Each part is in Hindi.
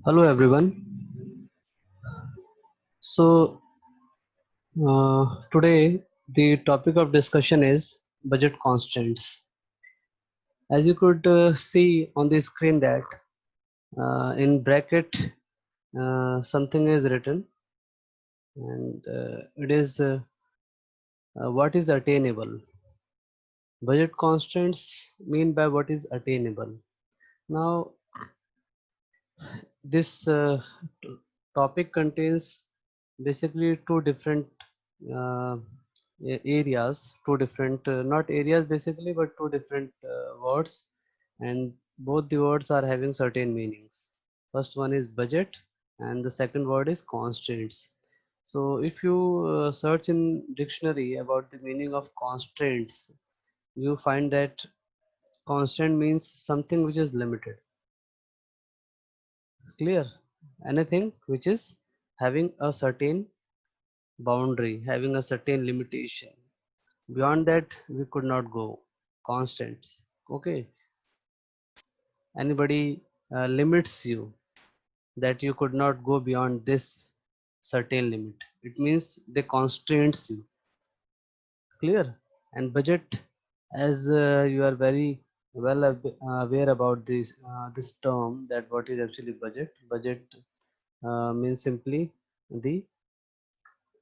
Hello everyone. So today the topic of discussion is budget constraints. As you could see on the screen that in bracket something is written and it is what is attainable. Budget constraints mean by what is attainable. Now this topic contains basically two different uh, areas, two different not areas basically, but two different words, and both the words are having certain meanings. First one is budget, and the second word is constraints. So if you search in dictionary about the meaning of constraints, you find that constraint means something which is limited. Clear? Anything which is having a certain boundary, having a certain limitation. Beyond that, we could not go. Constants. Okay. Anybody limits you that you could not go beyond this certain limit. It means they constraints you. Clear? And budget, as you are very well aware about this term, that what is actually budget. Budget means simply the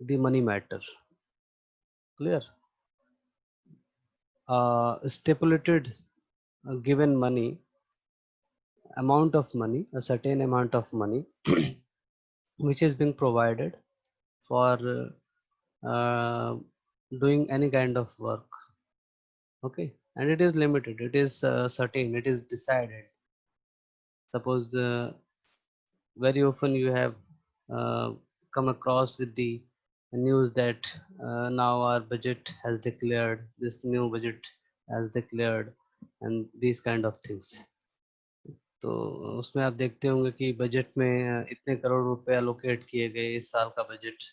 the money matter. Clear? Stipulated given money, amount of money, a certain amount of money which is being provided for doing any kind of work. Okay, and it is limited, it is certain, it is decided. Suppose very often you have uh, come across with the news that now our budget has declared, this new budget has declared, and these kind of things. तो उसमें आप देखते होंगे कि बजट में इतने करोड़ रुपए अलोकेट किए गए, इस साल का बजट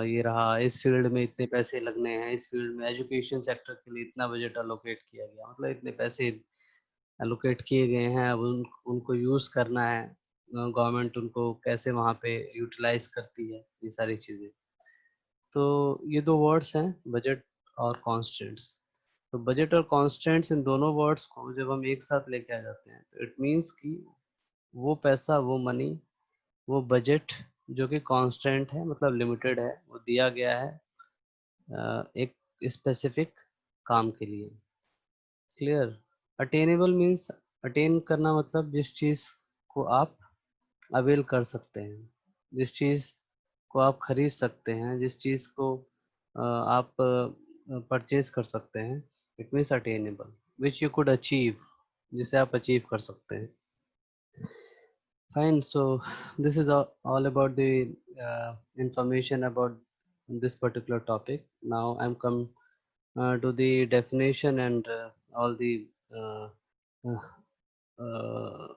ये रहा, इस फील्ड में इतने पैसे लगने हैं, इस फील्ड में एजुकेशन सेक्टर के लिए इतना बजट अलोकेट किया गया, मतलब इतने पैसे एलोकेट किए गए हैं, अब उनको यूज करना है। गवर्नमेंट उनको कैसे वहाँ पे यूटिलाइज करती है, ये सारी चीजें। तो ये दो वर्ड्स हैं, बजट और कॉन्स्टेंट्स। तो बजट और कॉन्स्टेंट्स, इन दोनों वर्ड्स को जब हम एक साथ लेके आ जाते हैं तो इट मीन्स कि वो पैसा, वो मनी, वो बजट जो कि कांस्टेंट है, मतलब लिमिटेड है, वो दिया गया है एक स्पेसिफिक काम के लिए। क्लियर? अटेनेबल मीन्स, अटेन करना मतलब जिस चीज को आप अवेल कर सकते हैं, जिस चीज को आप खरीद सकते हैं, जिस चीज को आप परचेज कर सकते हैं, it means attainable, which you could achieve, जिसे आप अचीव कर सकते हैं। Fine. So this is all about the information about this particular topic. Now I'm come to the definition and all the uh, uh,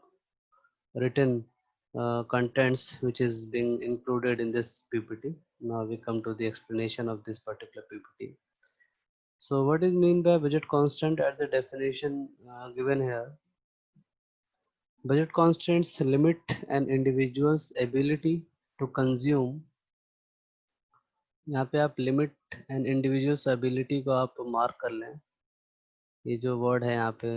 written contents which is being included in this PPT. Now we come to the explanation of this particular PPT. So what is mean by budget constant as the definition given here? Budget constraints limit an individual's ability to consume। यहाँ पे आप लिमिट एंड इंडिविजुअल्स एबिलिटी को आप मार्क कर लें। ये जो वर्ड है यहाँ पे,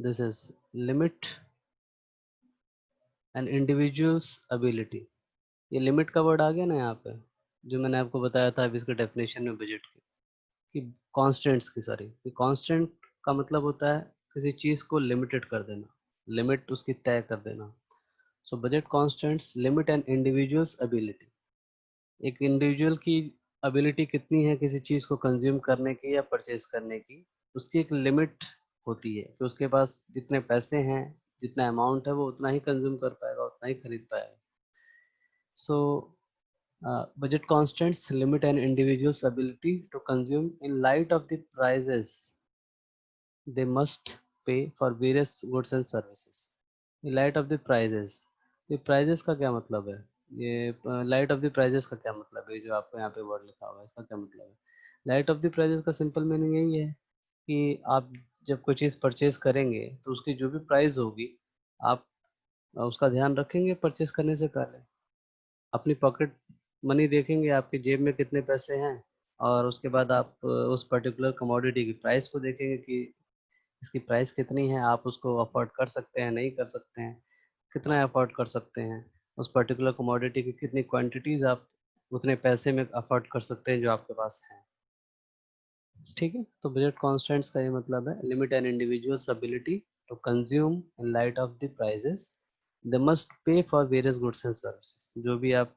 this is limit and individuals ability. ये लिमिट का वर्ड आ गया ना यहाँ पे, जो मैंने आपको बताया था अभी इसके डेफिनेशन में बजट की, कि कॉन्स्टेंट्स की, सॉरी, कि कॉन्स्टेंट का मतलब होता है किसी चीज को लिमिटेड कर देना, लिमिट उसकी तय कर देना। So budget constants limit and individuals ability. एक इंडिविजुअल की एबिलिटी कितनी है किसी चीज को कंज्यूम करने की या परचेज करने की, उसकी एक लिमिट होती है कि उसके पास जितने पैसे हैं, जितना अमाउंट है, वो उतना ही कंज्यूम कर पाएगा, उतना ही खरीद पाएगा। सो budget constraints limit an individual's ability to consume in light of the prices they must pay for various goods and services। in light of the prices, ये prices का क्या मतलब है? ये लाइट ऑफ द प्राइजेस का क्या मतलब है? जो आपको यहाँ पे वर्ड लिखा हुआ है, इसका क्या मतलब है? लाइट ऑफ द प्राइजेस का सिंपल मीनिंग यही है कि आप जब कोई चीज़ परचेज करेंगे तो उसकी जो भी प्राइस होगी आप उसका ध्यान रखेंगे परचेज करने से पहले। अपनी पॉकेट मनी देखेंगे आपकी जेब में कितने पैसे हैं और उसके बाद आप उस पर्टिकुलर कमोडिटी की प्राइस को देखेंगे कि इसकी प्राइस कितनी है, आप उसको अफोर्ड कर सकते हैं, नहीं कर सकते हैं, कितना अफोर्ड कर सकते हैं, उस पर्टिकुलर कमोडिटी की कितनी क्वांटिटीज़ आप उतने पैसे में अफोर्ड कर सकते हैं जो आपके पास है। ठीक है, तो बजट कॉन्स्टेंट्स का ये मतलब है limit an individual's ability to consume in light of the prices they must pay for various goods and services. जो भी आप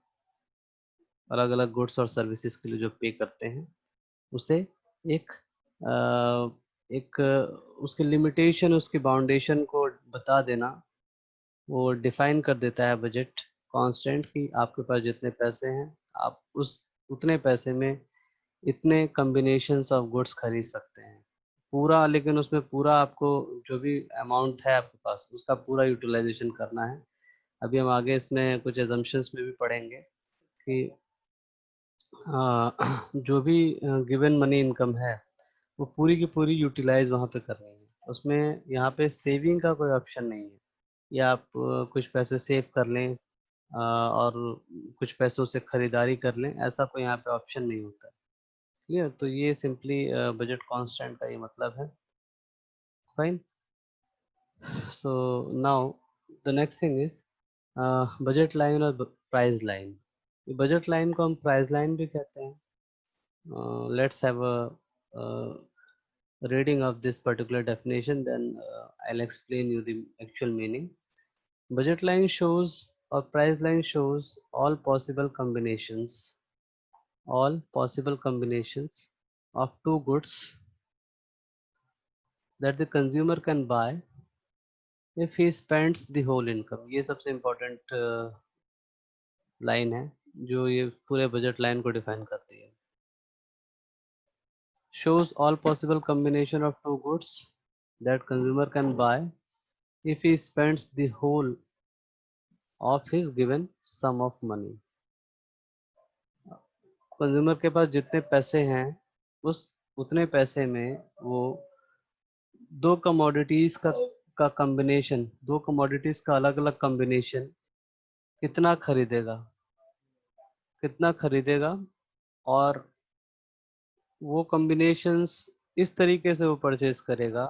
अलग अलग गुड्स और सर्विसेज के लिए जो पे करते हैं उसे एक अ, एक उसकी लिमिटेशन उसकी बाउंडेशन को बता देना वो डिफाइन कर देता है बजट कांस्टेंट कि आपके पास जितने पैसे हैं आप उस उतने पैसे में इतने कॉम्बिनेशंस ऑफ गुड्स खरीद सकते हैं पूरा, लेकिन उसमें पूरा आपको जो भी अमाउंट है आपके पास उसका पूरा यूटिलाइजेशन करना है। अभी हम आगे इसमें कुछ एजम्पशंस में भी पढ़ेंगे कि अ, जो भी गिवन मनी इनकम है वो पूरी की पूरी यूटिलाइज वहाँ पे करनी है। उसमें यहाँ पे सेविंग का कोई ऑप्शन नहीं है या आप कुछ पैसे सेव कर लें और कुछ पैसों से खरीदारी कर लें, ऐसा कोई यहाँ पे ऑप्शन नहीं होता है। क्लियर? तो ये सिंपली बजट कांस्टेंट का ये मतलब है। Fine. So now the next thing is budget line और प्राइस लाइन। बजट लाइन को हम प्राइस लाइन भी कहते हैं। Let's have a reading of this particular definition, then I'll explain you the actual meaning. Budget line shows or price line shows all possible combinations of two goods that the consumer can buy if he spends the whole income. ये सबसे important लाइन है जो ये पूरे बजट लाइन को डिफाइन करती है। Shows all possible combination of two goods that consumer can buy if he spends the whole of his given sum of money। Consumer के पास जितने पैसे हैं उस उतने पैसे में वो दो कमोडिटीज का कॉम्बिनेशन, दो कमोडिटीज का अलग अलग कॉम्बिनेशन कितना खरीदेगा, कितना खरीदेगा और वो कॉम्बिनेशंस इस तरीके से वो परचेज करेगा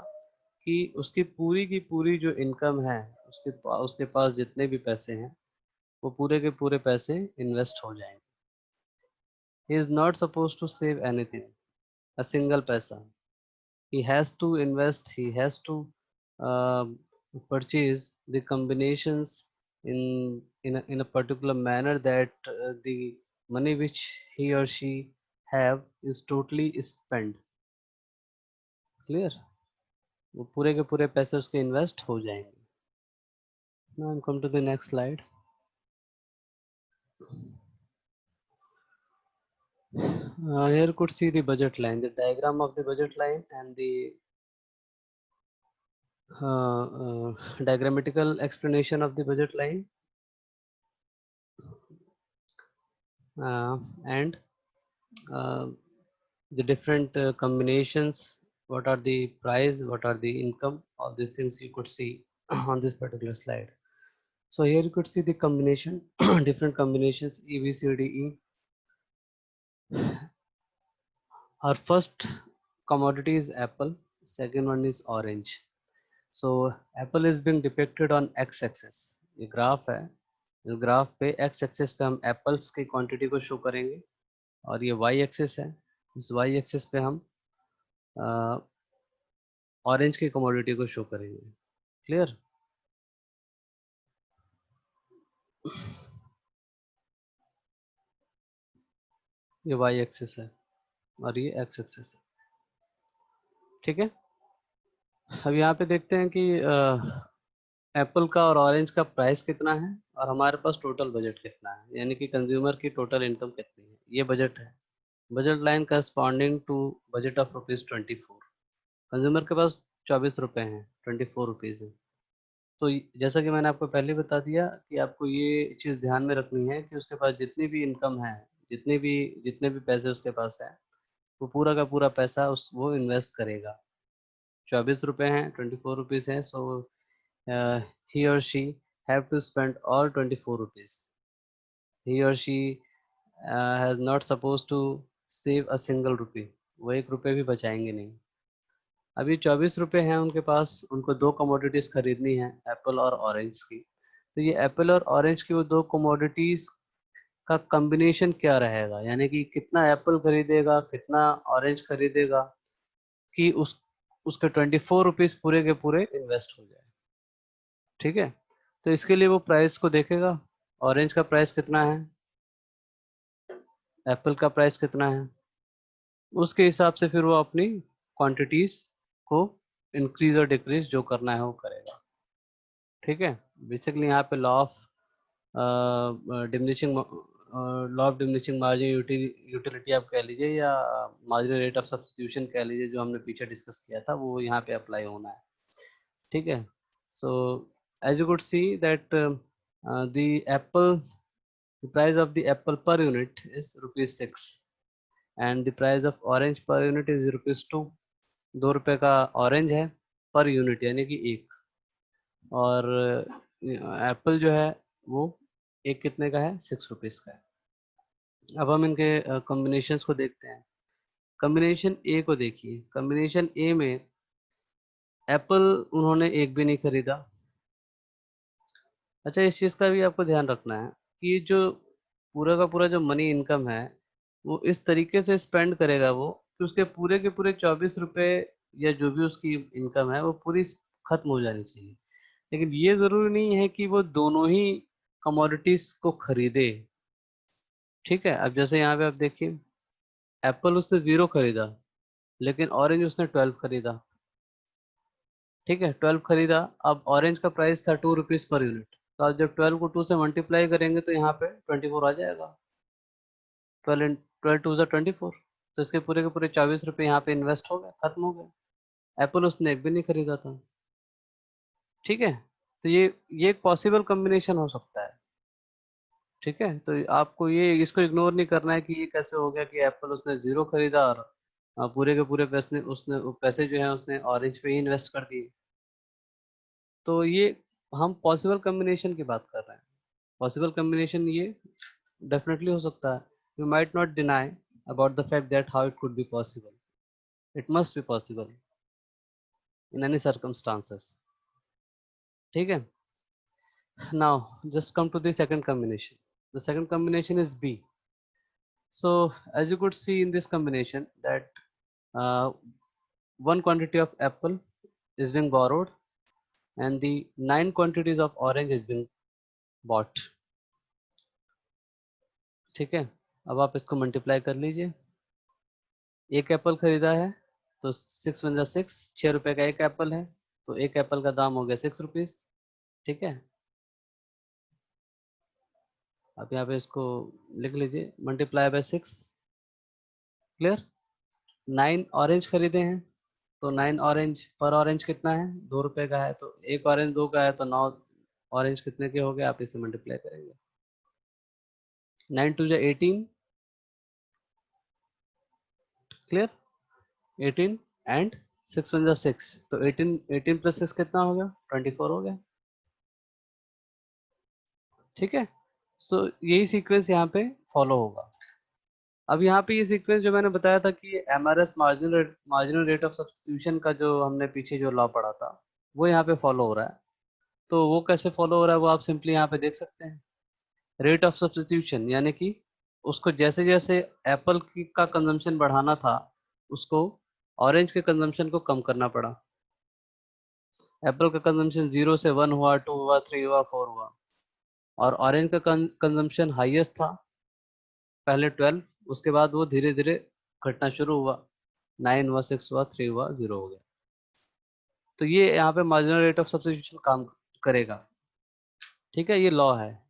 कि उसकी की पूरी जो इनकम है उसके पास जितने भी पैसे हैं वो पूरे के पूरे पैसे इन्वेस्ट हो जाएंगे। He is not supposed to save anything, a single paisa. He has to invest, he has to purchase the combinations in a particular manner that the money which he or she have is totally spent। Clear? वो पूरे के पूरे पैसे उसके इन्वेस्ट हो जाएंगे। Now I'm come to the next slide. Here could see the budget line, the diagram of the budget line and the diagrammatical explanation of the budget line and uh, the different combinations, what are the price, what are the income, all these things you could see on this particular slide. So here you could see the combination different combinations A B C D E. Our first commodity is apple, second one is orange. So apple is being depicted on x axis, ये ग्राफ है, इस ग्राफ पे x एक्सिस पे हम एप्पल्स की क्वांटिटी को शो करेंगे और ये y एक्सिस है, इस y एक्सिस पे हम ऑरेंज की कमोडिटी को शो करेंगे। क्लियर? ये y एक्सिस है और ये x एक्सिस है। ठीक है, अब यहाँ पे देखते हैं कि एप्पल का और ऑरेंज का प्राइस कितना है और हमारे पास टोटल बजट कितना है, यानी कि कंज्यूमर की टोटल इनकम कितनी है। ये बजट है, budget line corresponding to budget of ₹24। Consumer के पास 24 रुपए हैं, 24 रुपीज है। तो जैसा कि मैंने आपको पहले बता दिया कि आपको ये चीज़ ध्यान में रखनी है कि उसके पास जितनी भी इनकम है, जितने भी पैसे उसके पास है वो पूरा का पूरा पैसा उस वो इन्वेस्ट करेगा। ₹24 हैं, 24 रुपीस हैं, सो he or she have to spend all 24 rupees. He or she has not supposed to save a single rupee. वो 1 रुपए भी बचाएंगे नहीं. अभी 24 रुपए हैं उनके पास, उनको दो कमोडिटीज खरीदनी है, एप्पल और ऑरेंज की. तो ये एप्पल और ऑरेंज की वो दो कमोडिटीज का कॉम्बिनेशन क्या रहेगा, यानी कि कितना एप्पल खरीदेगा, कितना ऑरेंज खरीदेगा, कि उसके 24 रुपीज पूरे के पूरे इन्वेस्ट हो जाए. ठीक है, तो इसके लिए वो प्राइस को देखेगा, ऑरेंज का प्राइस कितना है, एप्पल का प्राइस कितना है, उसके हिसाब से फिर वो अपनी क्वांटिटीज को इंक्रीज और डिक्रीज जो करना है वो करेगा. ठीक है, बेसिकली यहाँ पे law of diminishing margin utility आप कह लीजिए, या मार्जिनल रेट ऑफ सब्स्टिट्यूशन कह लीजिए, जो हमने पीछे डिस्कस किया था वो यहाँ पे अप्लाई होना है. ठीक है, so as you could see that the apple the price of the apple per unit is ₹6 and the price of orange per unit is ₹2. 2 रुपए का ऑरेंज है पर यूनिट, यानी कि एक, और एप्पल जो है वो एक कितने का है, 6 रुपीज का है. अब हम इनके कॉम्बिनेशंस को देखते हैं. कॉम्बिनेशन ए को देखिए. कॉम्बिनेशन ए में एप्पल उन्होंने एक भी नहीं खरीदा. अच्छा, इस चीज़ का भी आपको ध्यान रखना है कि जो पूरा का पूरा जो मनी इनकम है, वो इस तरीके से स्पेंड करेगा वो, कि उसके पूरे के पूरे 24 रुपए या जो भी उसकी इनकम है वो पूरी खत्म हो जानी चाहिए. लेकिन ये ज़रूरी नहीं है कि वो दोनों ही कमोडिटीज़ को खरीदे. ठीक है, अब जैसे यहाँ पे आप देखिए, एप्पल उसने 0 खरीदा, लेकिन ऑरेंज उसने 12 खरीदा. ठीक है, 12 खरीदा. अब ऑरेंज का प्राइस था 2 रुपीज़ पर यूनिट, तो आप जब 12 को 2 से मल्टीप्लाई करेंगे तो यहाँ पे 24 आ जाएगा. 12 टू ज़ा 24, तो इसके पूरे के पूरे 24 रुपए यहाँ पे इन्वेस्ट हो गए, खत्म हो गए. एप्पल उसने एक भी नहीं खरीदा था. ठीक है, तो ये एक पॉसिबल कॉम्बिनेशन हो सकता है. ठीक है, तो आपको ये इसको इग्नोर नहीं करना है कि ये कैसे हो गया कि एप्पल उसने 0 खरीदा और पूरे के पूरे पैसे जो हैं उसने ऑरेंज पे ही इन्वेस्ट कर दिए. तो ये हम पॉसिबल कॉम्बिनेशन की बात कर रहे हैं. पॉसिबल कॉम्बिनेशन ये डेफिनेटली हो सकता है. You might not deny about the fact that how it could be possible. It must be possible in any circumstances. ठीक है. Now just come to the second combination. The second combination is B. So as you could see in this combination that uh, one quantity of apple is being borrowed and the 9 quantities of orange is being bought. ठीक है, अब आप इसको मल्टीप्लाई कर लीजिए. एक एप्पल खरीदा है तो 6 वन जा 6, 6 रुपए का एक एप्पल है, तो एक एप्पल का दाम हो गया 6 रुपीज. ठीक है, आप यहाँ पे इसको लिख लीजिए, मल्टीप्लाई बाय 6. क्लियर. 9 ऑरेंज खरीदे हैं, तो 9 ऑरेंज पर ऑरेंज कितना है, 2 रुपए का है, तो एक ऑरेंज 2 का है, तो 9 ऑरेंज कितने के हो गए, आप इसे मल्टीप्लाई करेंगे. 9 टू जा 18. क्लियर. 18 एंड 6 वन जा 6, तो 18 प्लस 6 कितना हो गया, 24 हो गया. ठीक है, सो यही सीक्वेंस यहाँ पे फॉलो होगा. अब यहाँ पे ये सीक्वेंस जो मैंने बताया था कि MRS marginal rate of substitution का जो हमने पीछे जो लॉ पढ़ा था, वो यहाँ पे फॉलो हो रहा है. तो वो कैसे फॉलो हो रहा है वो आप सिंपली यहाँ पे देख सकते हैं. रेट ऑफ सब्स्टिट्यूशन यानी कि उसको जैसे जैसे एप्पल की का कंजम्पशन बढ़ाना था, उसको ऑरेंज के कंजम्पशन को कम करना पड़ा. एप्पल का कंजम्पशन 0 से 1 हुआ, 2 हुआ, 3 हुआ, 4 हुआ, और ऑरेंज का कंजम्पशन हाईएस्ट था पहले 12, उसके बाद वो धीरे धीरे घटना शुरू हुआ. 9 हुआ, 6 हुआ, 3 हुआ, 0 हो गया. तो ये यहाँ पे मार्जिनल रेट ऑफ सब्स्टिट्यूशन काम करेगा. ठीक है, ये लॉ है.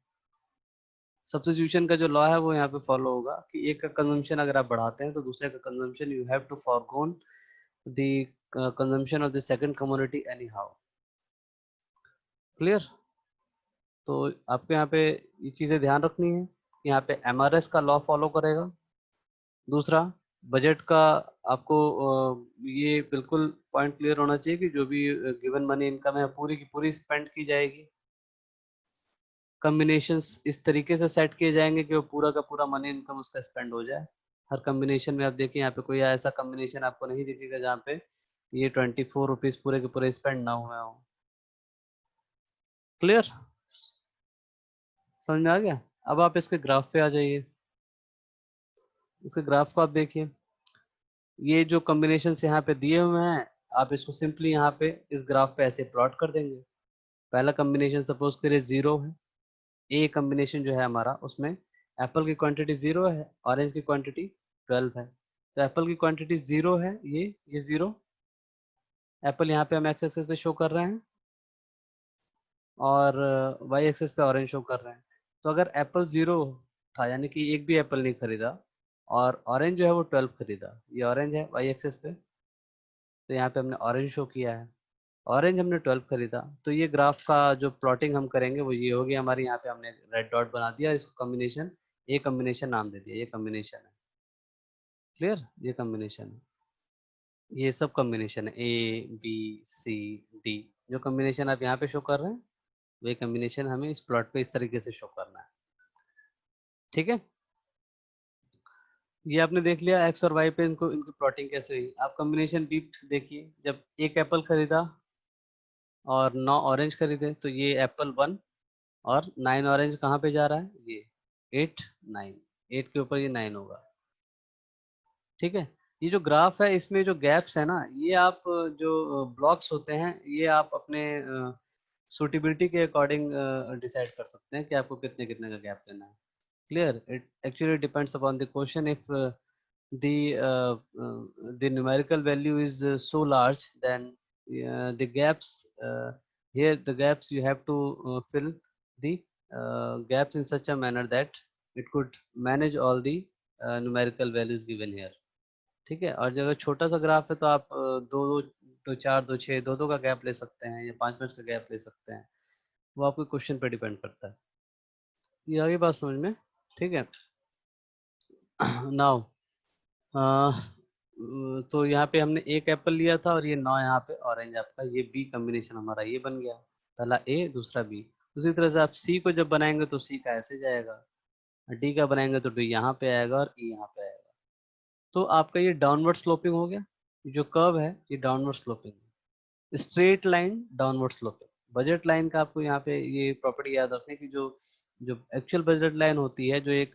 सब्स्टिट्यूशन का जो लॉ है वो यहाँ पे फॉलो होगा कि एक का कंजम्पशन अगर आप बढ़ाते हैं तो दूसरे का consumption you have to forgone the consumption of the second commodity anyhow. Clear. तो आपको यहाँ पे ये चीज़ें ध्यान रखनी है कि यहाँ पे एमआरएस का लॉ फॉलो करेगा. दूसरा, बजट का आपको ये बिल्कुल पॉइंट क्लियर होना चाहिए कि जो भी गिवन मनी इनकम है पूरी की पूरी स्पेंड की जाएगी। कॉम्बिनेशंस इस तरीके से सेट किए जाएंगे कि वो पूरा का पूरा मनी इनकम उसका स्पेंड हो जाए। हर कॉम्बिनेशन में आप देखिए यहाँ पे कोई ऐसा कॉम्बिनेशन आपको नहीं दिखेगा जहाँ पे ये 24 रुपीज पूरे के पूरे स्पेंड ना हुए हो। क्लियर? समझ में आ गया? अब आप इसके ग्राफ पे आ जाइए। इसके ग्राफ को आप देखिए। ये जो कॉम्बिनेशन यहाँ पे दिए हुए हैं, आप इसको सिंपली यहाँ पे इस ग्राफ पे ऐसे प्लॉट कर देंगे। पहला कॉम्बिनेशन सपोज करिए 0 है। ए कॉम्बिनेशन जो है हमारा उसमें एप्पल की क्वांटिटी 0 है, ऑरेंज की क्वांटिटी 12 है। तो एप्पल की क्वांटिटी 0 है, ये 0 एप्पल यहाँ पे हम एक्स एक्सेस पे शो कर रहे हैं और वाई एक्सेस पे ऑरेंज शो कर रहे हैं। तो अगर एप्पल 0 था यानी कि एक भी एप्पल नहीं खरीदा और ऑरेंज जो है वो 12 खरीदा, ये ऑरेंज है वाई एक्सेस पे, तो यहाँ पे हमने ऑरेंज शो किया है। ऑरेंज हमने 12 खरीदा, तो ये ग्राफ का जो प्लॉटिंग हम करेंगे वो ये होगी हमारी। यहाँ पे हमने रेड डॉट बना दिया, इसको कॉम्बिनेशन ए कॉम्बिनेशन नाम दे दिया। ये कॉम्बिनेशन है, क्लियर? ये कॉम्बिनेशन है, ये सब कॉम्बिनेशन है ए बी सी डी। जो कॉम्बिनेशन आप यहाँ पे शो कर रहे हैं वही कॉम्बिनेशन हमें इस प्लॉट पे इस तरीके से शो करना है। ठीक है, ये आपने देख लिया एक्स और वाई पे इनको इनकी प्लॉटिंग कैसे हुई। आप कॉम्बिनेशन बी देखिए, जब एक एप्पल खरीदा और 9 ऑरेंज खरीदे तो ये एप्पल 1 और 9 ऑरेंज कहाँ पे जा रहा है, ये 8 9, 8 के ऊपर ये 9 होगा। ठीक है, ये जो ग्राफ है इसमें जो गैप्स है ना, ये आप जो ब्लॉक्स होते हैं ये आप अपने सुटेबिलिटी के अकॉर्डिंग डिसाइड कर सकते हैं कि आपको कितने कितने का गैप लेना है। Clear? It actually depends upon the question. If the the numerical value is so large, then the gaps here the gaps you have to fill the gaps in such a manner that it could manage all the numerical values given here। ठीक है, और अगर छोटा सा ग्राफ है तो आप दो दो दो चार दो छः दो दो का गैप ले सकते हैं या पाँच पाँच का गैप ले सकते हैं। वो आपके क्वेश्चन पर डिपेंड करता है। ये आगे बात समझ में? ठीक है। नाउ तो यहाँ पे हमने एक एप्पल लिया था और ये 9 यहाँ पे ऑरेंज आपका, ये बी कॉम्बिनेशन हमारा ये बन गया। पहला ए दूसरा बी। उसी तरह से आप सी को जब बनाएंगे तो सी का ऐसे जाएगा, डी का बनाएंगे तो डी यहाँ पे आएगा और ई यहाँ पे आएगा। तो आपका ये डाउनवर्ड स्लोपिंग हो गया। ये जो कर्व है ये डाउनवर्ड स्लोपिंग है, straight line downward sloping. Budget line का आपको यहाँ पे ये प्रॉपर्टी याद रखने की, जो जो एक्चुअल बजट लाइन होती है, जो एक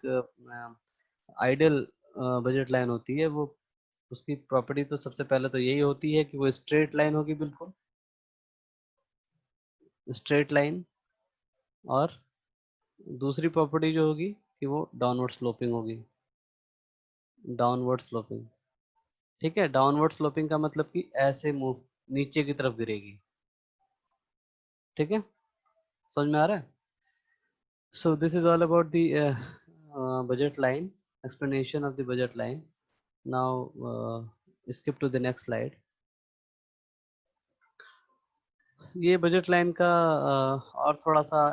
आइडियल बजट लाइन होती है, वो उसकी प्रॉपर्टी तो सबसे पहले तो यही होती है कि वो स्ट्रेट लाइन होगी, बिल्कुल स्ट्रेट लाइन। और दूसरी प्रॉपर्टी जो होगी कि वो डाउनवर्ड स्लोपिंग होगी, डाउनवर्ड स्लोपिंग। ठीक है, डाउनवर्ड स्लोपिंग का मतलब कि ऐसे मूव नीचे की तरफ गिरेगी। ठीक है, समझ में आ रहा है? So this is all about the budget line, explanation of the budget line. Now skip to the next slide. ये बजट लाइन का और थोड़ा सा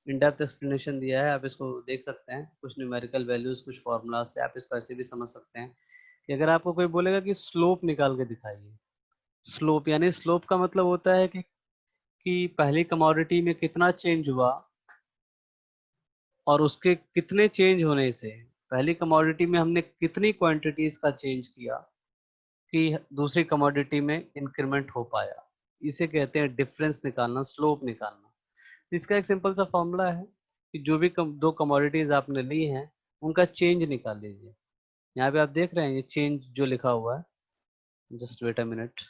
इन डेप्थ एक्सप्लेनेशन दिया है, आप इसको देख सकते हैं। कुछ न्यूमेरिकल वैल्यूज, कुछ फॉर्मूलाज से आप इसको ऐसे भी समझ सकते हैं कि अगर आपको कोई बोलेगा कि स्लोप निकाल के दिखाइए। स्लोप यानी स्लोप का मतलब होता है कि पहली कमोडिटी में कितना चेंज हुआ और उसके कितने चेंज होने से पहली कमोडिटी में हमने कितनी क्वांटिटीज का चेंज किया कि दूसरी कमोडिटी में इंक्रीमेंट हो पाया। इसे कहते हैं डिफरेंस निकालना, स्लोप निकालना। इसका एक सिंपल सा फॉर्मूला है कि जो भी दो कमोडिटीज आपने ली हैं उनका चेंज निकाल लीजिए। यहाँ पे आप देख रहे हैं ये चेंज जो लिखा हुआ है, जस्ट वेट अ मिनट।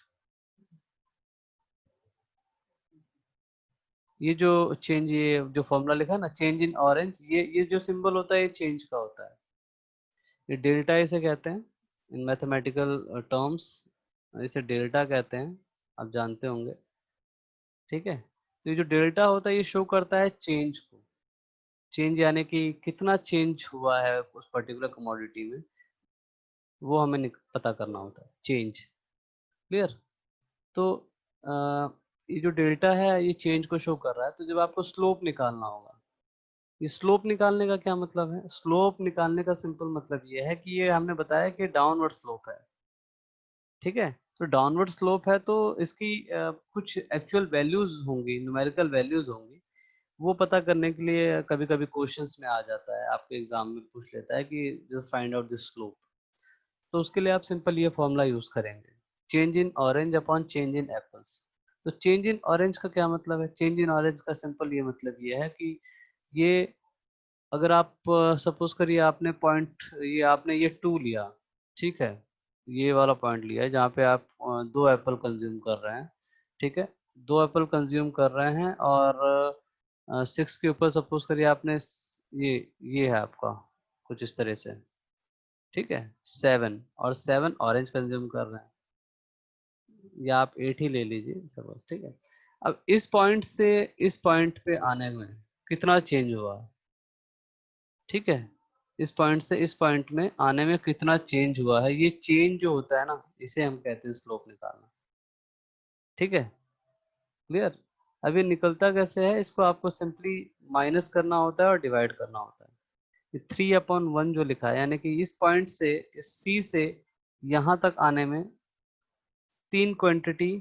ये जो चेंज, ये जो फॉर्मूला लिखा है ना, चेंज इन ऑरेंज, ये जो सिंबल होता है ये चेंज का होता है। ये डेल्टा इसे कहते हैं इन मैथमेटिकल टर्म्स, इसे डेल्टा कहते हैं, आप जानते होंगे। ठीक है, तो ये जो डेल्टा होता है ये शो करता है चेंज को। चेंज यानी कि कितना चेंज हुआ है उस पर्टिकुलर कमोडिटी में, वो हमें पता करना होता है, चेंज। क्लियर? तो अ, ये जो डेल्टा है ये चेंज को शो कर रहा है। तो जब आपको स्लोप निकालना होगा ये स्लोप निकालने का क्या मतलब है? स्लोप निकालने का सिंपल मतलब ये है कि ये हमने बताया कि डाउनवर्ड स्लोप है, ठीक है? तो डाउनवर्ड स्लोप है तो इसकी कुछ एक्चुअल वैल्यूज होंगी, न्यूमेरिकल वैल्यूज होंगी। वो पता करने के लिए कभी-कभी क्वेश्चंस में आ जाता है, आपके एग्जाम में पूछ लेता है कि just find out the slope. तो उसके लिए आप सिंपल ये फॉर्मूला यूज करेंगे, change in orange upon change in apples. तो चेंज इन ऑरेंज का क्या मतलब है? चेंज इन ऑरेंज का सिंपल ये मतलब ये है कि ये अगर आप सपोज करिए आपने पॉइंट ये आपने ये 2 लिया, ठीक है? ये वाला पॉइंट लिया है जहाँ पे आप 2 एप्पल कंज्यूम कर रहे हैं, ठीक है? 2 एप्पल कंज्यूम कर रहे हैं और 6 के ऊपर सपोज करिए आपने ये है आपका कुछ इस तरह से, ठीक है? 7 और 7 ऑरेंज कंज्यूम कर रहे हैं, या आप 8 ही ले लीजिए सपोज, ठीक है? अब इस पॉइंट से इस पॉइंट पे आने में कितना चेंज हुआ, ठीक है? इस पॉइंट से इस पॉइंट में आने में कितना चेंज हुआ है, ये चेंज जो होता है ना, इसे हम कहते हैं स्लोप निकालना, ठीक है? क्लियर? अब ये निकलता कैसे है, इसको आपको सिंपली माइनस करना होता है और डिवाइड करना होता है। ये 3/1 जो लिखा है, यानी कि इस पॉइंट से इस सी से यहाँ तक आने में 3 क्वांटिटी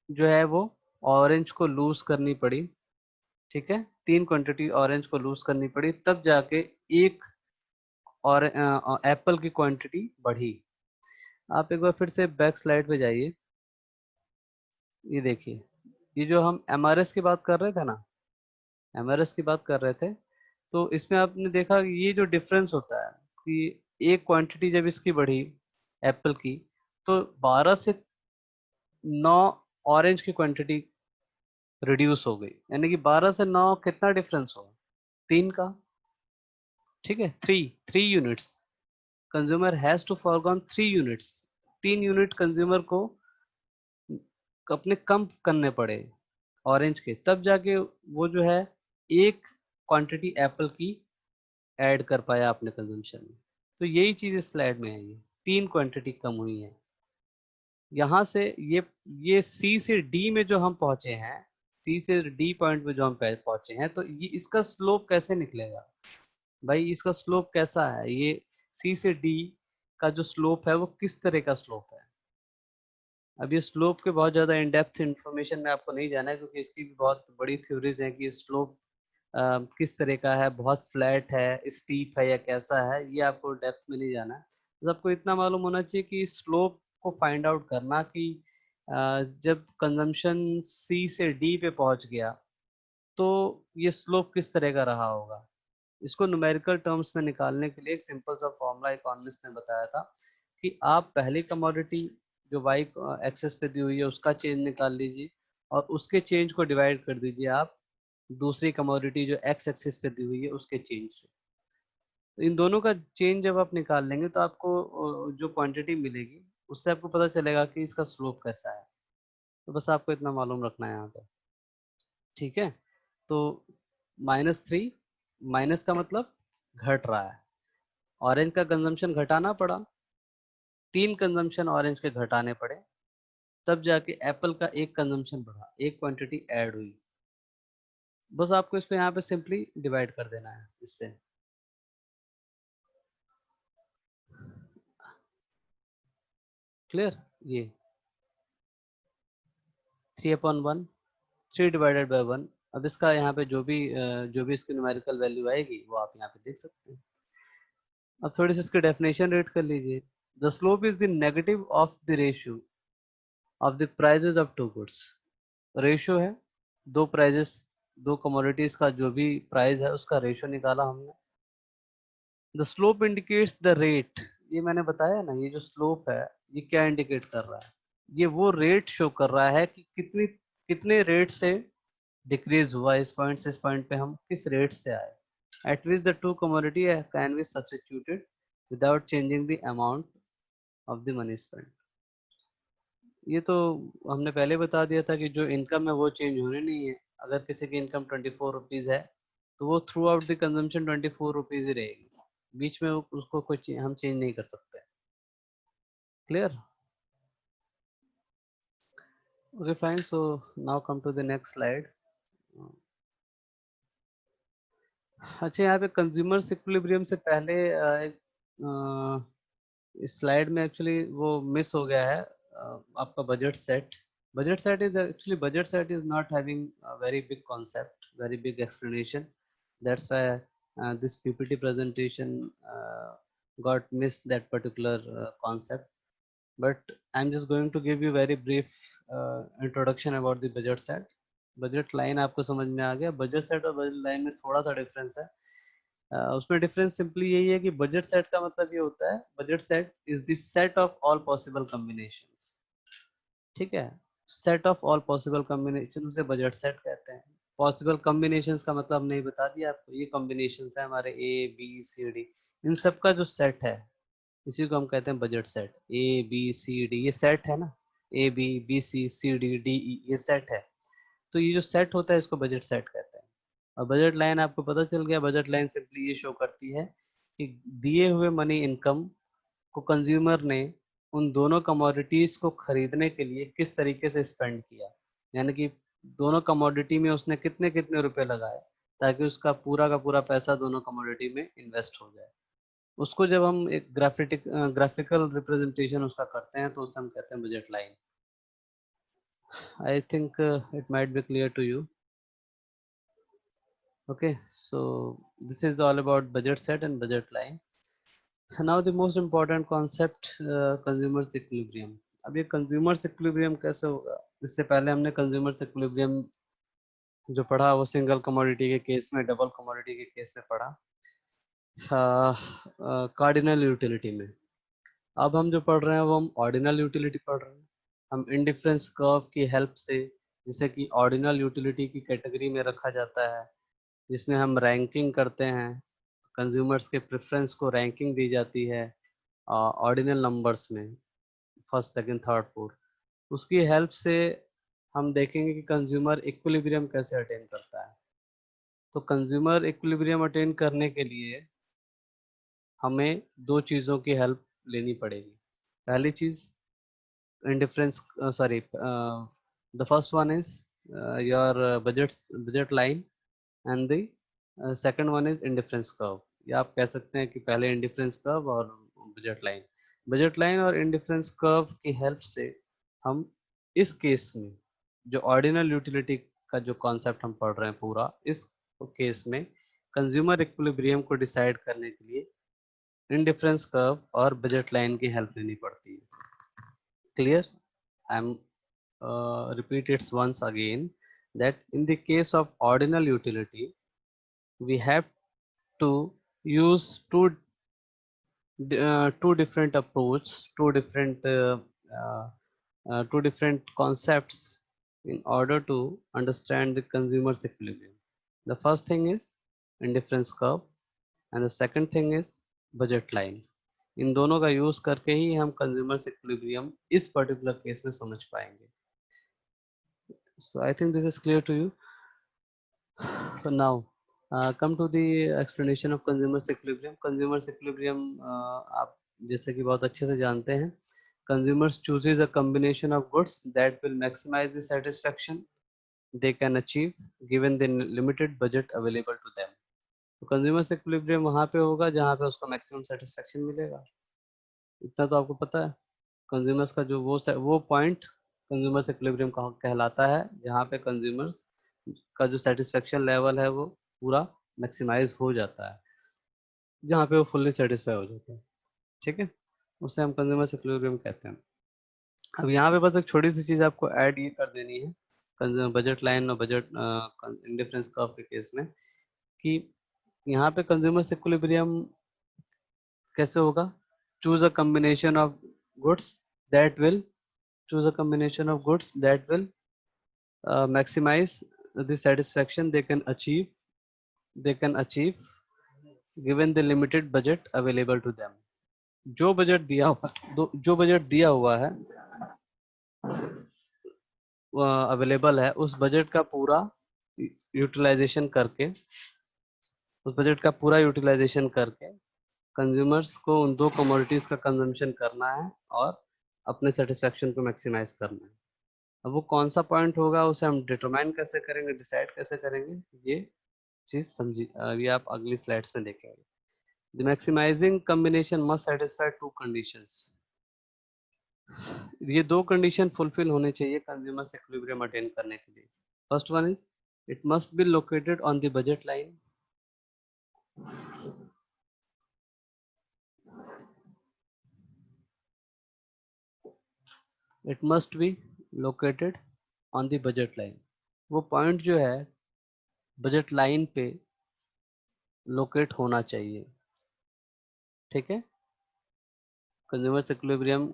जो है वो ऑरेंज को लूज़ करनी पड़ी, ठीक है? 3 क्वांटिटी ऑरेंज को लूज़ करनी पड़ी, तब जाके एक और एप्पल की क्वांटिटी बढ़ी। आप एक बार फिर से बैक स्लाइड पे जाइए। ये देखिए, ये जो हम एमआरएस की बात कर रहे थे ना, एमआरएस की बात कर रहे थे, तो इसमें आपने देखा कि ये जो डिफरेंस होता है कि एक क्वांटिटी जब इसकी बढ़ी एप्पल की, तो 12 से 9 ऑरेंज की क्वांटिटी रिड्यूस हो गई। यानी कि 12 से 9 कितना डिफरेंस हुआ? 3 का, ठीक है? 3 units. Consumer has to forgone 3 units. 3 unit consumer को अपने कम करने पड़े ऑरेंज के, तब जाके वो जो है एक क्वांटिटी एप्पल की ऐड कर पाया अपने कंजम्पशन में। तो यही चीज इस स्लाइड में है, ये 3 क्वांटिटी कम हुई है। यहाँ से ये सी से डी में जो हम पहुंचे हैं, सी से डी पॉइंट में जो हम पहुंचे हैं, तो ये इसका स्लोप कैसे निकलेगा भाई? इसका स्लोप कैसा है? ये सी से डी का जो स्लोप है वो किस तरह का स्लोप है? अब ये स्लोप के बहुत ज़्यादा इन डेप्थ इन्फॉर्मेशन में आपको नहीं जाना है, क्योंकि इसकी भी बहुत बड़ी थ्योरीज हैं कि स्लोप किस तरह का है, बहुत फ्लैट है, स्टीप है या कैसा है, ये आपको डेप्थ में नहीं जाना है। बस आपको इतना मालूम होना चाहिए कि स्लोप को फाइंड आउट करना कि जब कंजम्पशन सी से डी पे पहुंच गया तो ये स्लोप किस तरह का रहा होगा। इसको न्यूमेरिकल टर्म्स में निकालने के लिए एक सिंपल सा फॉर्मूला इकोनॉमिस्ट ने बताया था कि आप पहली कमोडिटी जो वाई एक्सेस पे दी हुई है उसका चेंज निकाल लीजिए और उसके चेंज को डिवाइड कर दीजिए आप दूसरी कमोडिटी जो एक्स एक्सिस पे दी हुई है उसके चेंज से। तो इन दोनों का चेंज जब आप निकाल लेंगे तो आपको जो क्वांटिटी मिलेगी उससे आपको पता चलेगा कि इसका स्लोप कैसा है। तो बस आपको इतना मालूम रखना है यहाँ पे, ठीक है? तो -3, माइनस का मतलब घट रहा है, ऑरेंज का कंजम्पशन घटाना पड़ा, 3 कंजम्पशन ऑरेंज के घटाने पड़े, तब जाके एप्पल का एक कंजम्पशन बढ़ा, एक क्वांटिटी ऐड हुई। बस आपको इसको यहाँ पे सिंपली डिवाइड कर देना है इससे। क्लियर? ये 3/1, 3 डिवाइडेड बाय 1। अब इसका यहाँ पे जो भी इसकी न्यूमेरिकल वैल्यू आएगी वो आप यहाँ पे देख सकते हैं। अब थोड़ी सी इसकी डेफिनेशन रीड कर लीजिए। The slope is the negative of the ratio of the prices of two goods. Ratio है दो प्राइजेस, दो कमोडिटीज का जो भी प्राइस है उसका रेशियो निकाला हमने। The slope indicates the rate. ये मैंने बताया ना, ये जो स्लोप है ये क्या इंडिकेट कर रहा है? ये वो रेट शो कर रहा है कि कितने रेट से डिक्रीज हुआ इस पॉइंट से इस पॉइंट पे हम किस रेट से आए। Eight which the two commodity can be substituted without changing the amount of the money spent. ये तो हमने पहले बता दिया था कि जो इनकम है वो चेंज होनी नहीं है। अगर किसी की इनकम 24 रुपीज है तो वो throughout the consumption 24 rupees ही रहेगी, बीच में उसको हम चेंज नहीं कर सकते। Clear? Okay fine, so now come to the next slide. अच्छा, यहाँ पे कंज्यूमर्स इक्विलिब्रियम से पहले एक इस स्लाइड में एक्चुअली वो मिस हो गया है, आपका budget set. Budget set is not having a very big concept, very big explanation. That's why this PPT presentation got missed that particular concept. But I'm just going to give you very brief introduction about the budget set. Budget line आपको समझ में आ गया. बजट सेट और बजट लाइन में थोड़ा सा डिफरेंस है. उसमें डिफरेंस सिंपली यही है कि बजट सेट का मतलब ये होता है, budget set is the set of all possible combinations. ठीक है, set of all possible combination उसे बजट सेट कहते हैं. पॉसिबल कॉम्बिनेशंस का मतलब हमने बता दिया आपको, ये कॉम्बिनेशंस है हमारे ए बी सी डी, इन सब का जो सेट है इसी को हम कहते हैं budget set. A B C D ये सेट है ना, A B B C C D D E ये सेट है. तो ये जो सेट होता है इसको बजट सेट कहते हैं. और बजट लाइन आपको पता चल गया, बजट लाइन सिंपली ये शो करती है कि दिए हुए मनी इनकम को कंज्यूमर ने उन दोनों कमोडिटीज को खरीदने के लिए किस तरीके से स्पेंड किया, यानी कि दोनों कमोडिटी में उसने कितने कितने रुपए लगाए ताकि उसका पूरा का पूरा पैसा दोनों कमोडिटी में इन्वेस्ट हो जाए. उसको जब हम एक ग्राफिकल रिप्रेजेंटेशन उसका करते हैं तो उसे हम कहते हैं budget line. I think it might be clear to you. Okay, so this is all about budget set and budget line. Now the most important concept, consumers equilibrium. अब ये consumers equilibrium कैसे होगा? इससे पहले हमने consumers equilibrium जो पढ़ा वो सिंगल कमोडिटी के केस में, डबल कमोडिटी के केस में पढ़ा, कार्डिनल यूटिलिटी में. अब हम जो पढ़ रहे हैं वो हम ऑर्डिनल यूटिलिटी पढ़ रहे हैं. हम इंडिफरेंस कर्व की हेल्प से, जिसे कि ऑर्डिनल यूटिलिटी की कैटेगरी में रखा जाता है, जिसमें हम रैंकिंग करते हैं, कंज्यूमर्स के प्रेफरेंस को रैंकिंग दी जाती है ऑर्डिनल नंबर्स में, फर्स्ट सेकंड थर्ड फोर्थ. उसकी हेल्प से हम देखेंगे कि कंज्यूमर इक्विलिब्रियम कैसे अटेन करता है. तो कंज्यूमर इक्विलिब्रियम अटेन करने के लिए हमें दो चीज़ों की हेल्प लेनी पड़ेगी. पहली चीज़ indifference, sorry, the first one is your budget line, and the second one is indifference curve. या आप कह सकते हैं कि पहले indifference curve और बजट लाइन और indifference curve की हेल्प से हम इस केस में जो ऑर्डिनल यूटिलिटी का जो कॉन्सेप्ट हम पढ़ रहे हैं पूरा, इस केस में कंज्यूमर इक्विलिब्रियम को डिसाइड करने के लिए इंडिफरेंस कर्व और बजट लाइन की हेल्प लेनी पड़ती है. Clear? I am repeat it once again, that in the case of ordinal utility we have to use two different approach, uh, two different concepts in order to understand the consumer's equilibrium. The first thing is indifference curve and the second thing is budget line. इन दोनों का यूज करके ही हम कंज्यूमर्स इक्विलिब्रियम इस पर्टिकुलर केस में समझ पाएंगे. So I think this is clear to you. So now, come to the explanation of consumers equilibrium. Consumers equilibrium, आप जैसे कि बहुत अच्छे से जानते हैं, consumers chooses a combination of goods that will maximize the satisfaction they can achieve given the limited budget available to them. तो consumers equilibrium वहाँ पे होगा जहाँ पे उसको maximum satisfaction मिलेगा. इतना तो आपको पता है. consumers का जो वो point consumers equilibrium कहलाता है जहाँ पे consumers का जो सेटिस्फेक्शन लेवल है वो पूरा मैक्सिमाइज हो जाता है, जहाँ पे वो फुल्ली सेटिस्फाई हो जाता है. ठीक है, उसे हम कंज्यूमर इक्विलिब्रियम कहते हैं. अब यहाँ पे बस एक छोटी सी चीज आपको ऐड ये कर देनी है कंज्यूमर बजट लाइन और बजट इंडिफरेंस कर्व के केस में, कि यहाँ पे कंज्यूमर इक्विलिब्रियम कैसे होगा. Choose a combination of goods that will choose a combination of goods that will maximize the satisfaction they can achieve given the limited budget available to them. जो बजट दिया हुआ जो बजट दिया हुआ है अवेलेबल है, उस बजट का पूरा यूटिलाइजेशन करके कंज्यूमर्स को उन दो कमोडिटीज का कंजम्पशन करना है और अपने सेटिस्फेक्शन को मैक्सिमाइज करना है. अब वो कौन सा पॉइंट होगा उसे हम डिटरमाइन कैसे करेंगे, डिसाइड कैसे करेंगे, ये चीज समझिए, अभी आप अगली स्लाइड्स में देखेंगे। The maximising combination must satisfy two conditions. ये दो कंडीशन फुलफिल होने चाहिए कंज्यूमर इक्विलिब्रियम अटेन करने के लिए। First one is it must be located on the budget line. It must be located on the budget line. वो पॉइंट जो है बजट लाइन पे लोकेट होना चाहिए। ठीक है, कंज्यूमर इक्विलिब्रियम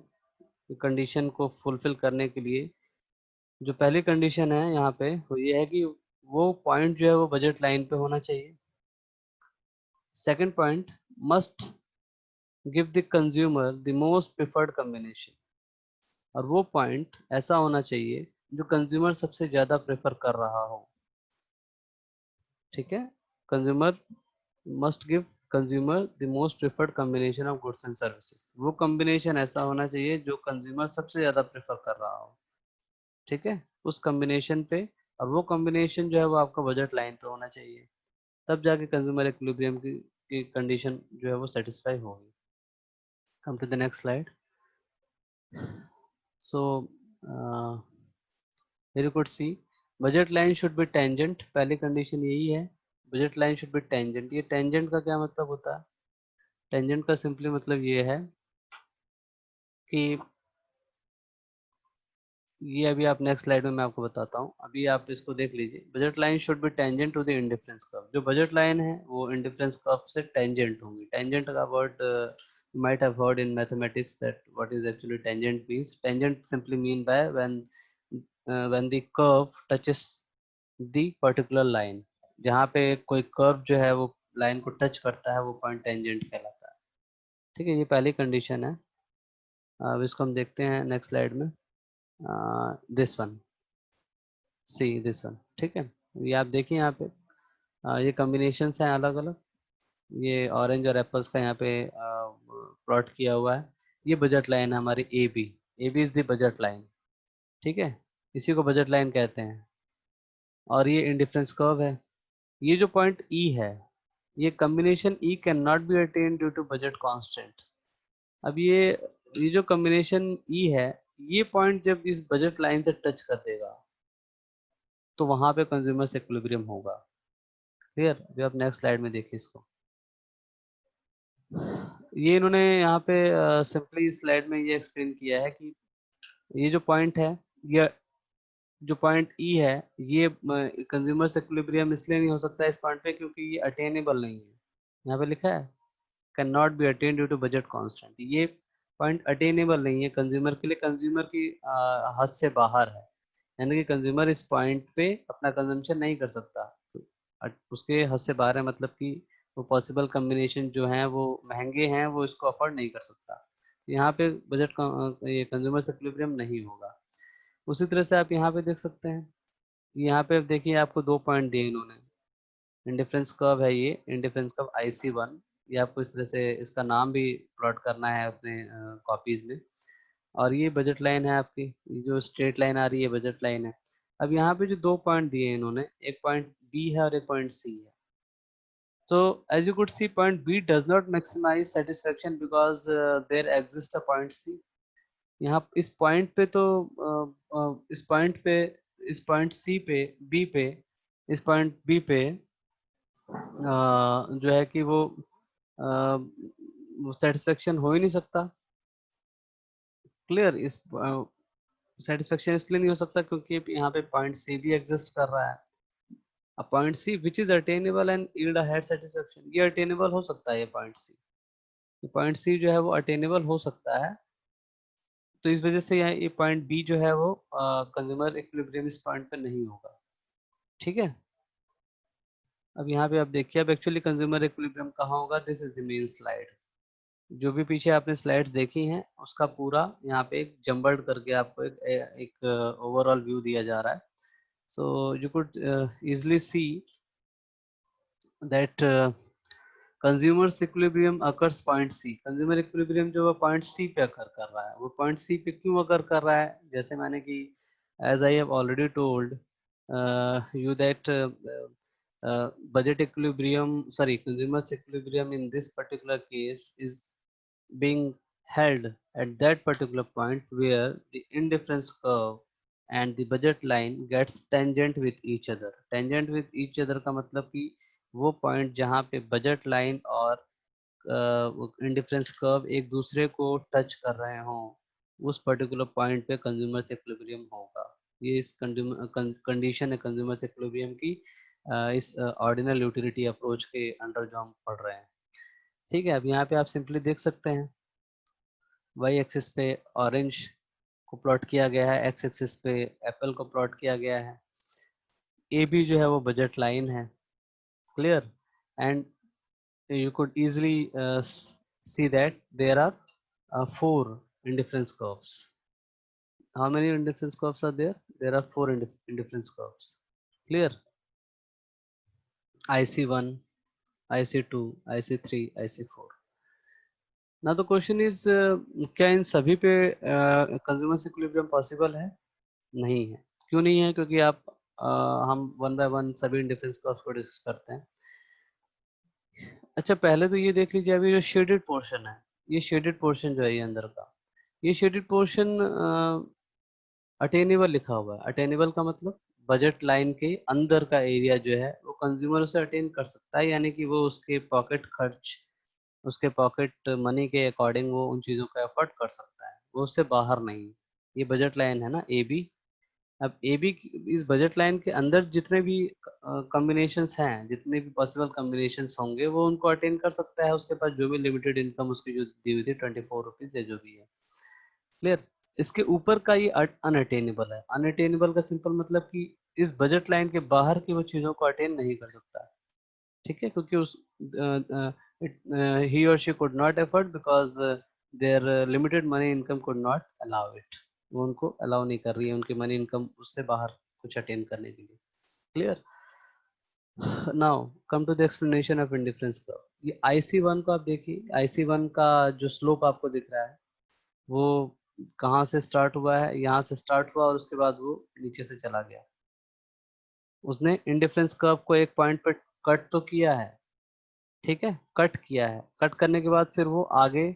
कंडीशन को फुलफिल करने के लिए जो पहली कंडीशन है यहाँ पे वो ये है कि वो पॉइंट जो है वो बजट लाइन पे होना चाहिए। Second point, must give the consumer the most preferred combination. और वो पॉइंट ऐसा होना चाहिए जो कंज्यूमर सबसे ज्यादा प्रेफर कर रहा हो। ठीक है, consumer must give consumer the most preferred combination of goods and services. वो कॉम्बिनेशन ऐसा होना चाहिए जो कंज्यूमर सबसे ज्यादा प्रेफर कर रहा हो। ठीक है, उस कॉम्बिनेशन पे, और वो कॉम्बिनेशन जो है वो आपका बजट लाइन पे होना चाहिए, तब जाके कंज्यूमर इक्विलिब्रियम की कंडीशन जो है वो सेटिस्फाई होगी। Come to the next slide. So here you could see budget line should be tangent। पहली कंडीशन यही है, budget line should be tangent. ये टेंजेंट का क्या मतलब होता है? टेंजेंट का सिंपली मतलब ये है कि ये अभी आप नेक्स्ट स्लाइड में मैं आपको बताता हूँ, अभी आप इसको देख लीजिए। Budget line should be tangent to the indifference curve. जो बजट लाइन है वो इंडिफरेंस कर्व से टेंजेंट होंगी। टेंजेंट का word you might have heard in mathematics that what is actually tangent means. Tangent simply mean by when the curve touches the particular line। जहाँ पे कोई कर्व जो है वो लाइन को टच करता है वो पॉइंट टेंजेंट कहलाता है। ठीक है, ये पहली कंडीशन है। अब इसको हम देखते हैं नेक्स्ट स्लाइड में। This one, see this one. ठीक है, ये आप देखिए यहाँ पे ये कॉम्बिनेशंस हैं अलग अलग। ये ऑरेंज और एप्पल्स का यहाँ पे प्लॉट किया हुआ है। ये बजट लाइन है हमारी A B. A B is the budget line. ठीक है, इसी को बजट लाइन कहते हैं। और ये इंडिफरेंस कर्व है। ये जो पॉइंट ई है, ये combination E can not be attain due to budget constant. अब ये जो कॉम्बिनेशन ई है, ये पॉइंट जब इस बजट लाइन से टच कर देगा तो वहां पे कंज्यूमर इक्विलिब्रियम होगा। क्लियर? अभी आप नेक्स्ट स्लाइड में देखिए इसको। ये इन्होंने यहाँ पे सिंपली स्लाइड में ये एक्सप्लेन किया है कि ये जो पॉइंट है, ये जो पॉइंट ई है, ये कंज्यूमर इक्विलिब्रियम इसलिए नहीं हो सकता इस पॉइंट पे क्योंकि ये अटेनेबल नहीं है। यहाँ पे लिखा है can not be attain due to budget constant. ये पॉइंट अटेनेबल नहीं है कंज्यूमर के लिए, कंज्यूमर की हद से बाहर है। यानी कि कंज्यूमर इस पॉइंट पे अपना कंजम्पशन नहीं कर सकता। उसके हद से बाहर है, मतलब कि वो पॉसिबल कॉम्बिनेशन जो हैं वो महंगे हैं, वो इसको अफोर्ड नहीं कर सकता। यहाँ पे बजट ये कंज्यूमर इक्विलिब्रियम नहीं होगा। उसी तरह से आप यहाँ पे देख सकते हैं। यहाँ पे देखिए आपको दो पॉइंट दिए इन्होंने। इंडिफरेंस कर्व है, ये इंडिफरेंस कर्व IC1। ये आपको इस तरह से इसका नाम भी प्लॉट करना है अपने कॉपीज में। और ये बजट लाइन है आपकी, ये जो स्ट्रेट लाइन आ रही है बजट लाइन है। अब यहाँ पे जो दो पॉइंट दिए हैं इन्होंने, एक पॉइंट बी है और एक पॉइंट सी है। So as you could see, point B does not maximize satisfaction because there exists a point C। यहाँ इस पॉइंट पे तो इस पॉइंट पे, इस पॉइंट सी पे, बी पे, इस पॉइंट बी पे जो है कि वो सेटिस्फेक्शन हो ही नहीं सकता। क्लियर? इस सेटिस्फेक्शन इसलिए नहीं हो सकता क्योंकि यहाँ पे पॉइंट सी भी एग्जिस्ट कर रहा है। अब point C which is attainable and yield a higher satisfaction, ये अटेनेबल हो सकता है। ये पॉइंट सी जो है वो अटेनेबल हो सकता है। तो इस वजह से यहाँ ये पॉइंट बी जो है वो कंज्यूमर इक्विलिब्रियम इस पॉइंट पे नहीं होगा। ठीक है, अब यहाँ पे आप देखिए, अब एक्चुअली कंज्यूमर इक्विलिब्रियम कहाँ होगा? This is the main slide. जो भी पीछे आपने स्लाइड्स देखी हैं उसका पूरा यहाँ पे एक जम्बल्ड करके आपको एक ओवरऑल व्यू दिया जा रहा है। So you could easily see that consumer equilibrium occurs point C. Consumer equilibrium जो है पॉइंट सी पे अकर कर रहा है। वो पॉइंट सी पे क्यों अकर कर रहा है? जैसे मैंने कि as I have already told you that budget equilibrium, sorry, consumer's equilibrium in this particular case is being held at that particular point where the indifference curve and the budget line gets tangent with each other. Tangent with each other का मतलब कि वो point जहाँ पे budget line और इंडिफरेंस कर्व एक दूसरे को टच कर रहे हों, उस पर्टिकुलर पॉइंट पे कंज्यूमर इक्विलिब्रियम होगा। ये इस कंडीशन है कंज्यूमर इक्विलिब्रियम की, इस ऑर्डिनल यूटिलिटी अप्रोच के अंडर जो हम पढ़ रहे हैं। ठीक है, अब यहाँ पे आप सिंपली देख सकते हैं वाई एक्सिस पे ऑरेंज को प्लॉट किया गया है, एक्स एक्सिस पे एप्पल को प्लॉट किया गया है, ए बी जो है वो बजट लाइन है। Clear? And you could easily see that there are four indifference curves. How many indifference curves are there? There are four indifference curves. Clear? IC1, IC2, IC3, IC4. Now the question is, क्या इन सभी पे कंज्यूमर इक्विलिब्रियम पॉसिबल है? नहीं है। क्यों नहीं है? क्योंकि आप हम वन बाय वन सभी इंडिफरेंस कर्व्स को डिस्कस करते हैं। अच्छा, पहले तो ये देख लीजिए, अभी जो शेडेड पोर्शन है, ये शेडेड पोर्शन जो है ये अंदर का, ये शेडेड पोर्शन अटेनेबल लिखा हुआ है। अटेनेबल का मतलब बजट लाइन के अंदर का एरिया जो है वो कंज्यूमर उसे अटेन कर सकता है, यानी कि वो उसके पॉकेट खर्च, उसके पॉकेट मनी के अकॉर्डिंग वो उन चीज़ों का एफर्ट कर सकता है, वो उससे बाहर नहीं। ये बजट लाइन है ना ए बी। अब ए बी इस बजट लाइन के अंदर जितने भी कॉम्बिनेशंस हैं, जितने भी पॉसिबल कॉम्बिनेशंस होंगे, वो उनको अटेन कर सकता है, उसके पास जो भी लिमिटेड इनकम उसकी जो दी हुई थी 24 रुपीज या जो भी है। क्लियर? इसके ऊपर का ये अनअटेनेबल है। अनअटेनेबल का सिंपल मतलब कि इस बजट लाइन के बाहर की वो चीजों को अटेन नहीं कर सकता। ठीक है? क्योंकि उस ही और she could not afford because there limited money income could not allow it. वो उनको अलाउ नहीं कर रही है, उनकी मनी इनकम उससे बाहर कुछ अटेन करने के लिए। Clear? Now come to the explanation of indifference curve. ये IC1 को आप देखिए, IC1 का जो स्लोप आपको दिख रहा है वो कहाँ से स्टार्ट हुआ है? यहाँ से स्टार्ट हुआ और उसके बाद वो नीचे से चला गया। उसने इंडिफरेंस कर्व को एक पॉइंट पे कट तो किया है, ठीक है, कट किया है। कट करने के बाद फिर वो आगे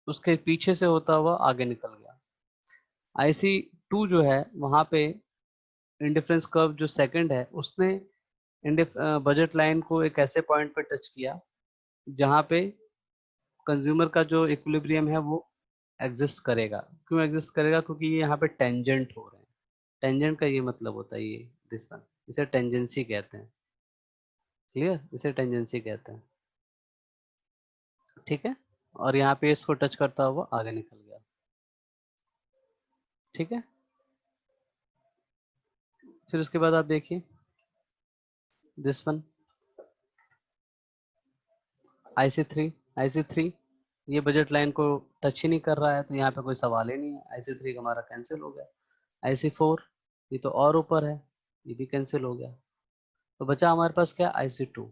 उसके पीछे से होता हुआ आगे निकल गया। IC2 जो है वहां पे इंडिफरेंस कर्व जो सेकंड है उसने बजट लाइन को एक ऐसे पॉइंट पे टच किया जहां पे कंज्यूमर का जो इक्विलिब्रियम है वो एग्जिस्ट करेगा। क्यों एग्जिस्ट करेगा? क्योंकि ये यहाँ पे टेंजेंट हो रहे हैं। टेंजेंट का ये मतलब होता है, ये दिस वन, इसे टेंजेंसी कहते हैं। क्लियर? इसे टेंजेंसी कहते हैं। ठीक है? और यहाँ पे इसको टच करता हुआ आगे निकल गया। ठीक है? फिर उसके बाद आप देखिए दिस वन, IC3। IC3 ये बजट लाइन को टच ही नहीं कर रहा है, तो यहाँ पे कोई सवाल ही नहीं है। IC3 का हमारा कैंसिल हो गया। IC4 ये तो और ऊपर है, ये भी कैंसिल हो गया। तो बचा हमारे पास क्या? IC2।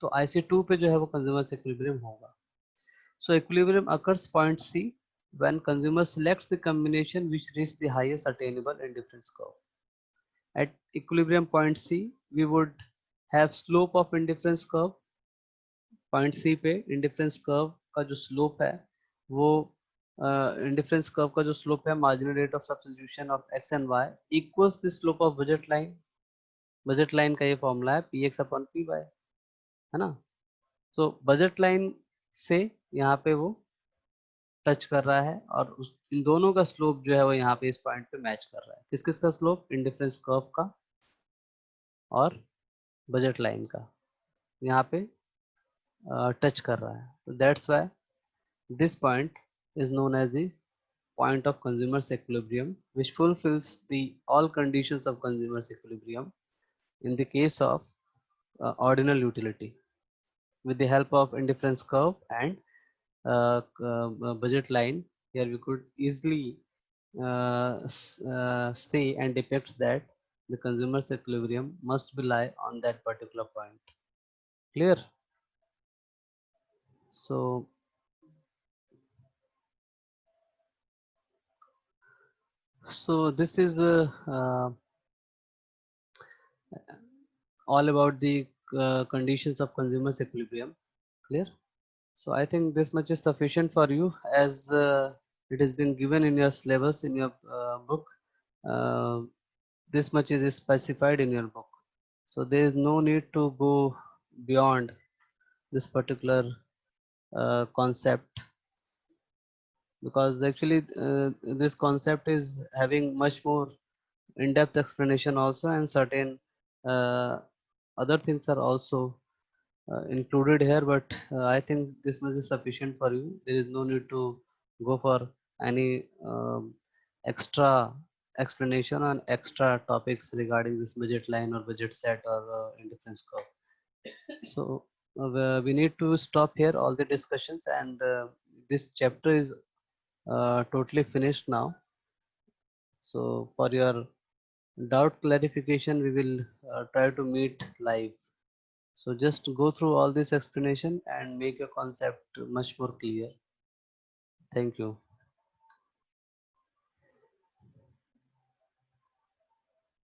तो IC2 पे जो है वो कंज्यूमर इक्विलिब्रियम होगा। So equilibrium occurs point C when consumer selects the combination which reach the highest attainable indifference curve. At equilibrium point C, we would have slope of indifference curve. Point C पे indifference curve का जो slope है वो indifference curve का जो slope है marginal rate of substitution of x and y equals the slope of budget line. Budget line का ये फॉर्मूला है px upon py, है ना? So budget line से यहाँ पे वो टच कर रहा है और इन दोनों का स्लोप जो है वो यहाँ पे इस पॉइंट पे मैच कर रहा है। किस किस का स्लोप? इंडिफरेंस कर्व का और बजट लाइन का यहाँ पे टच कर रहा है। तो that's why this point is known as the point of consumer's equilibrium, which fulfills the all conditions of consumer's equilibrium in the case of ordinal utility with the help of indifference curve and budget line. Here we could easily say and depicts that the consumer's equilibrium must be lie on that particular point. Clear? So this is the all about the conditions of consumers equilibrium. Clear? So I think this much is sufficient for you, as it has been given in your syllabus in your book. Uh, this much is specified in your book. So there is no need to go beyond this particular concept, because actually this concept is having much more in-depth explanation also, and certain uh, other things are also included here, but I think this much is sufficient for you. There is no need to go for any extra explanation on extra topics regarding this budget line or budget set or indifference curve. So we need to stop here all the discussions, and this chapter is totally finished now. So for your doubt clarification, we will try to meet live. So just go through all this explanation and make your concept much more clear. Thank you.